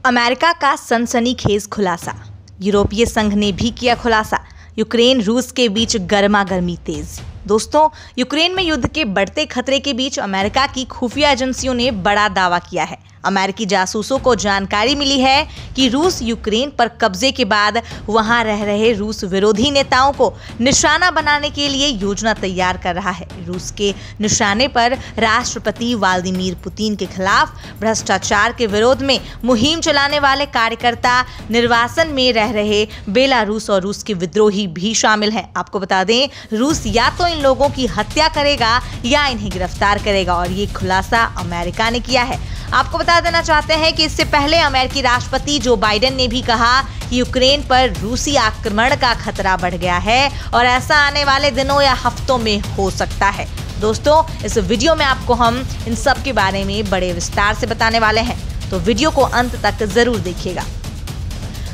America का सनसनीखेज खुलासा। यूरोपीय संघ ने भी किया खुलासा। यूक्रेन रूस के बीच गर्मागर्मी तेज। दोस्तों, यूक्रेन में युद्ध के बढ़ते खतरे के बीच अमेरिका की खुफिया एजेंसियों ने बड़ा दावा किया है। अमेरिकी जासूसों को जानकारी मिली है कि रूस यूक्रेन पर कब्जे के बाद वहां रह रहे रूस विरोधी नेताओं को निशाना बनाने के लिए योजना तैयार कर रहा है। रूस के निशाने पर राष्ट्रपति व्लादिमीर पुतिन के खिलाफ भ्रष्टाचार के विरोध में मुहिम चलाने वाले कार्यकर्ता, निर्वासन में रह रहे बेलारूस और रूस के विद्रोही भी शामिल हैं। आपको बता दें, रूस या तो इन लोगों की हत्या करेगा या इन्हें गिरफ्तार करेगा, और ये खुलासा अमेरिका ने किया है। आपको बता देना चाहते हैं कि इससे पहले अमेरिकी राष्ट्रपति जो बाइडेन ने भी कहा कि यूक्रेन पर रूसी आक्रमण का खतरा बढ़ गया है और ऐसा आने वाले दिनों या हफ्तों में हो सकता है। दोस्तों, इस वीडियो में आपको हम इन सब के बारे में बड़े विस्तार से बताने वाले हैं, तो वीडियो को अंत तक जरूर देखिएगा।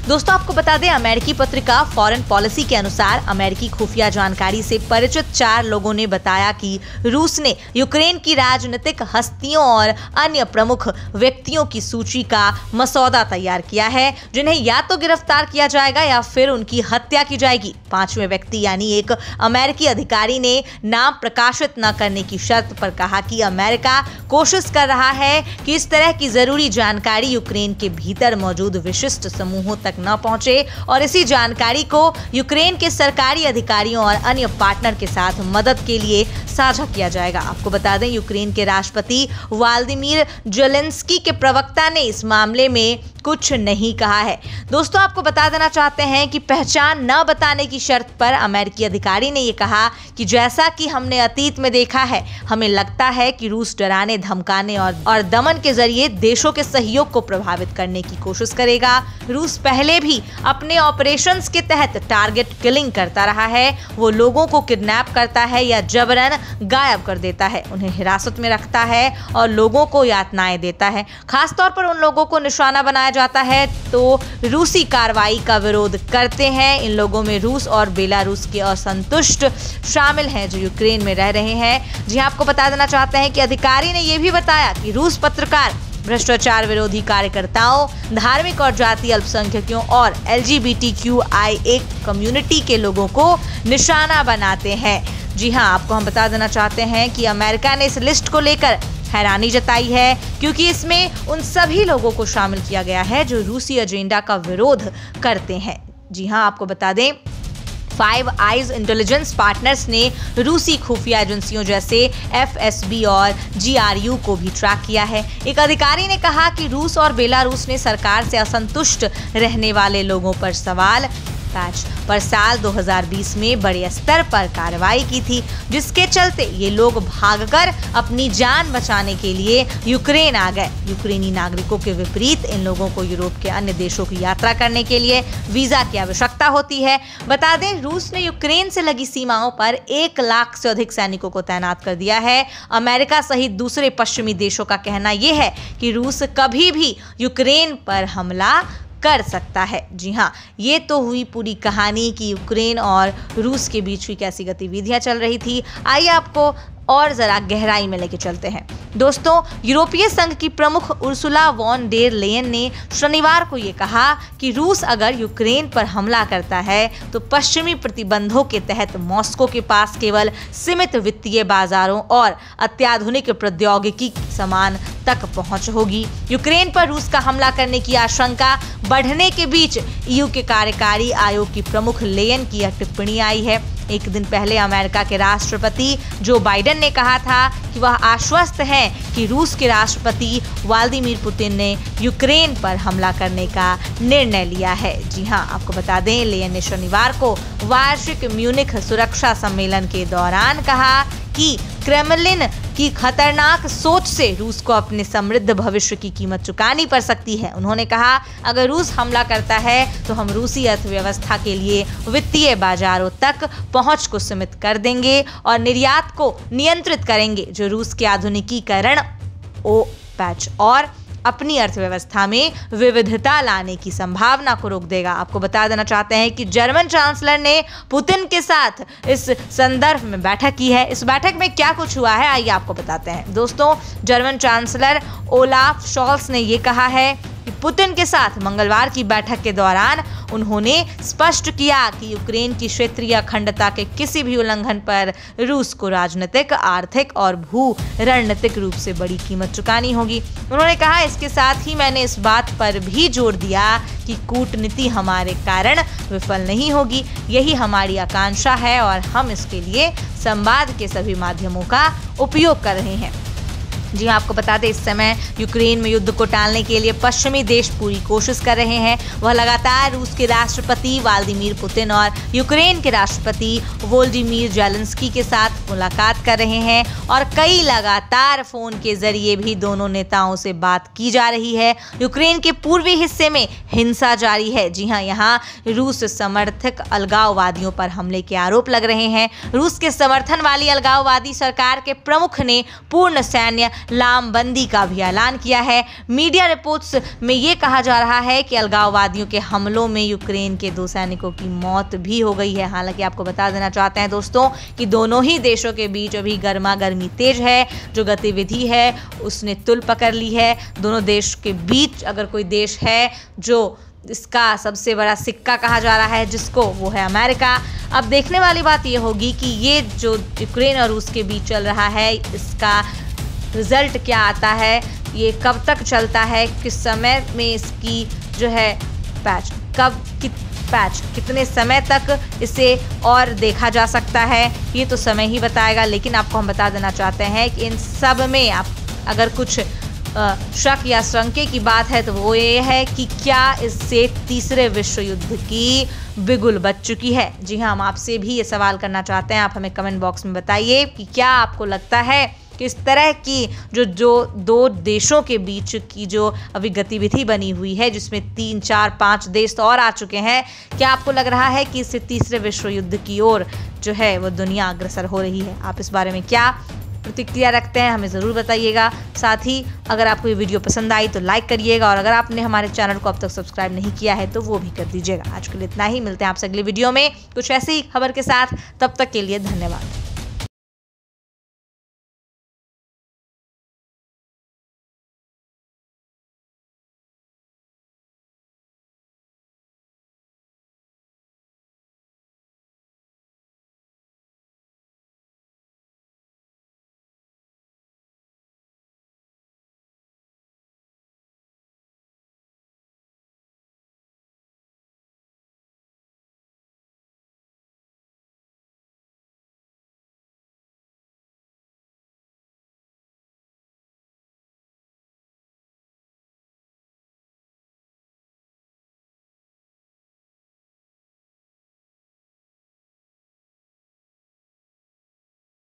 दोस्तों, आपको बता दें, अमेरिकी पत्रिका फॉरेन पॉलिसी के अनुसार अमेरिकी खुफिया जानकारी से परिचित 4 लोगों ने बताया कि रूस ने यूक्रेन की राजनीतिक हस्तियों और अन्य प्रमुख व्यक्तियों की सूची का मसौदा तैयार किया है, जिन्हें या तो गिरफ्तार किया जाएगा या फिर उनकी हत्या की जाएगी। 5वें व्यक्ति यानी एक अमेरिकी अधिकारी ने नाम प्रकाशित न करने की शर्त पर कहा कि अमेरिका कोशिश कर रहा है कि इस तरह की जरूरी जानकारी यूक्रेन के भीतर मौजूद विशिष्ट समूहों तक न पहुंचे और इसी जानकारी को यूक्रेन के सरकारी अधिकारियों और अन्य पार्टनर के साथ मदद के लिए साझा किया जाएगा। आपको बता दें, यूक्रेन के राष्ट्रपति व्लादिमीर ज़ेलेंस्की के प्रवक्ता ने इस मामले में कुछ नहीं कहा है। दोस्तों, आपको बता देना चाहते हैं कि पहचान न बताने की शर्त पर अमेरिकी अधिकारी ने यह कहा कि जैसा कि हमने अतीत में देखा है, हमें लगता है कि रूस डराने, धमकाने और दमन के जरिए देशों के सहयोग को प्रभावित करने की कोशिश करेगा। रूस पहले भी अपने ऑपरेशंस के तहत टारगेट किलिंग करता रहा है। वो लोगों को किडनैप करता है या जबरन गायब कर देता है, उन्हें हिरासत में रखता है और लोगों को यातनाएं देता है। खासतौर पर उन लोगों को निशाना बनाया जाता है तो रूसी कार्रवाई का विरोध करते हैं। इन लोगों में रूस और बेलारूस के असंतुष्ट शामिल हैं जो यूक्रेन में रह रहे हैं। जी, आपको बता देना चाहते हैं कि अधिकारी ने यह भी बताया कि रूस पत्रकार, भ्रष्टाचार विरोधी कार्यकर्ताओं, धार्मिक और जातीय अल्पसंख्यकों और LGBTQIA कम्युनिटी के लोगों को निशाना बनाते हैं। जी हाँ, आपको हम बता देना चाहते हैं कि अमेरिका ने इस लिस्ट को लेकर हैरानी जताई है, क्योंकि इसमें उन सभी लोगों को शामिल किया गया है जो रूसी एजेंडा का विरोध करते हैं। जी हाँ, आपको बता दें, फाइव आइज इंटेलिजेंस पार्टनर्स ने रूसी खुफिया एजेंसियों जैसे FSB और GRU को भी ट्रैक किया है। एक अधिकारी ने कहा कि रूस और बेलारूस ने सरकार से असंतुष्ट रहने वाले लोगों पर सवाल पर साल 2020 में बड़े स्तर पर कार्रवाई की थी, जिसके चलते ये लोग भागकर अपनी जान बचाने के लिए यूक्रेन आ गए। यूक्रेनी नागरिकों के विपरीत इन लोगों को यूरोप के अन्य देशों की यात्रा करने के लिए वीजा की आवश्यकता होती है। बता दें, रूस ने यूक्रेन से लगी सीमाओं पर 1 लाख से अधिक सैनिकों को तैनात कर दिया है। अमेरिका सहित दूसरे पश्चिमी देशों का कहना यह है कि रूस कभी भी यूक्रेन पर हमला कर सकता है। जी हाँ, ये तो हुई पूरी कहानी कि यूक्रेन और रूस के बीच की कैसी गतिविधियां चल रही थी। आइए आपको और जरा गहराई में लेके चलते हैं। दोस्तों, यूरोपीय संघ की प्रमुख उर्सुला वॉन डेर लेयन ने शनिवार को ये कहा कि रूस अगर यूक्रेन पर हमला करता है तो पश्चिमी प्रतिबंधों के तहत मॉस्को के पास केवल सीमित वित्तीय बाजारों और अत्याधुनिक प्रौद्योगिकी सामान तक पहुंच होगी। यूक्रेन पर रूस का हमला करने की आशंका बढ़ने के बीच EU के कार्यकारी आयोग की प्रमुख लेयन की यह टिप्पणी आई है। एक दिन पहले अमेरिका के राष्ट्रपति जो बाइडेन ने कहा था कि वह आश्वस्त हैं कि रूस के राष्ट्रपति व्लादिमीर पुतिन ने यूक्रेन पर हमला करने का निर्णय लिया है। जी हाँ, आपको बता दें, लेयन ने शनिवार को वार्षिक म्यूनिख सुरक्षा सम्मेलन के दौरान कहा कि क्रेमलिन की खतरनाक सोच से रूस को अपने समृद्ध भविष्य की कीमत चुकानी पड़ सकती है। उन्होंने कहा, अगर रूस हमला करता है तो हम रूसी अर्थव्यवस्था के लिए वित्तीय बाजारों तक पहुंच को सीमित कर देंगे और निर्यात को नियंत्रित करेंगे, जो रूस के आधुनिकीकरण और अपनी अर्थव्यवस्था में विविधता लाने की संभावना को रोक देगा। आपको बता देना चाहते हैं कि जर्मन चांसलर ने पुतिन के साथ इस संदर्भ में बैठक की है। इस बैठक में क्या कुछ हुआ है, आइए आपको बताते हैं। दोस्तों, जर्मन चांसलर ओलाफ शॉल्स ने ये कहा है कि पुतिन के साथ मंगलवार की बैठक के दौरान उन्होंने स्पष्ट किया कि यूक्रेन की क्षेत्रीय अखंडता के किसी भी उल्लंघन पर रूस को राजनीतिक, आर्थिक और भू रणनीतिक रूप से बड़ी कीमत चुकानी होगी। उन्होंने कहा, इसके साथ ही मैंने इस बात पर भी जोर दिया कि कूटनीति हमारे कारण विफल नहीं होगी। यही हमारी आकांक्षा है और हम इसके लिए संवाद के सभी माध्यमों का उपयोग कर रहे हैं। जी हाँ, आपको बता दें, इस समय यूक्रेन में युद्ध को टालने के लिए पश्चिमी देश पूरी कोशिश कर रहे हैं। वह लगातार रूस के राष्ट्रपति व्लादिमीर पुतिन और यूक्रेन के राष्ट्रपति वोलोदिमीर ज़ेलेंस्की के साथ मुलाकात कर रहे हैं और कई लगातार फोन के जरिए भी दोनों नेताओं से बात की जा रही है। यूक्रेन के पूर्वी हिस्से में हिंसा जारी है। जी हाँ, यहाँ रूस समर्थक अलगाववादियों पर हमले के आरोप लग रहे हैं। रूस के समर्थन वाली अलगाववादी सरकार के प्रमुख ने पूर्ण सैन्य लामबंदी का भी ऐलान किया है। मीडिया रिपोर्ट्स में ये कहा जा रहा है कि अलगाववादियों के हमलों में यूक्रेन के 2 सैनिकों की मौत भी हो गई है। हालांकि आपको बता देना चाहते हैं दोस्तों कि दोनों ही देशों के बीच अभी गर्मा गर्मी तेज है। जो गतिविधि है उसने तुल पकड़ ली है। दोनों देश के बीच अगर कोई देश है जो इसका सबसे बड़ा सिक्का कहा जा रहा है जिसको, वो है अमेरिका। अब देखने वाली बात ये होगी कि ये जो यूक्रेन और रूस के बीच चल रहा है, इसका रिजल्ट क्या आता है, ये कब तक चलता है, किस समय में इसकी जो है पैच कितने समय तक इसे और देखा जा सकता है, ये तो समय ही बताएगा। लेकिन आपको हम बता देना चाहते हैं कि इन सब में आप अगर कुछ शक या शंके की बात है तो वो ये है कि क्या इससे तीसरे विश्व युद्ध की बिगुल बज चुकी है। जी हाँ, हम आपसे भी ये सवाल करना चाहते हैं। आप हमें कमेंट बॉक्स में बताइए कि क्या आपको लगता है कि इस तरह की जो 2 देशों के बीच की जो अभी गतिविधि बनी हुई है, जिसमें 3, 4, 5 देश तो और आ चुके हैं, क्या आपको लग रहा है कि इससे तीसरे विश्व युद्ध की ओर जो है वो दुनिया अग्रसर हो रही है? आप इस बारे में क्या प्रतिक्रिया रखते हैं, हमें ज़रूर बताइएगा। साथ ही अगर आपको ये वीडियो पसंद आई तो लाइक करिएगा और अगर आपने हमारे चैनल को अब तक सब्सक्राइब नहीं किया है तो वो भी कर दीजिएगा। आज के लिए इतना ही, मिलते हैं आपसे अगली वीडियो में कुछ ऐसी ही खबर के साथ। तब तक के लिए धन्यवाद।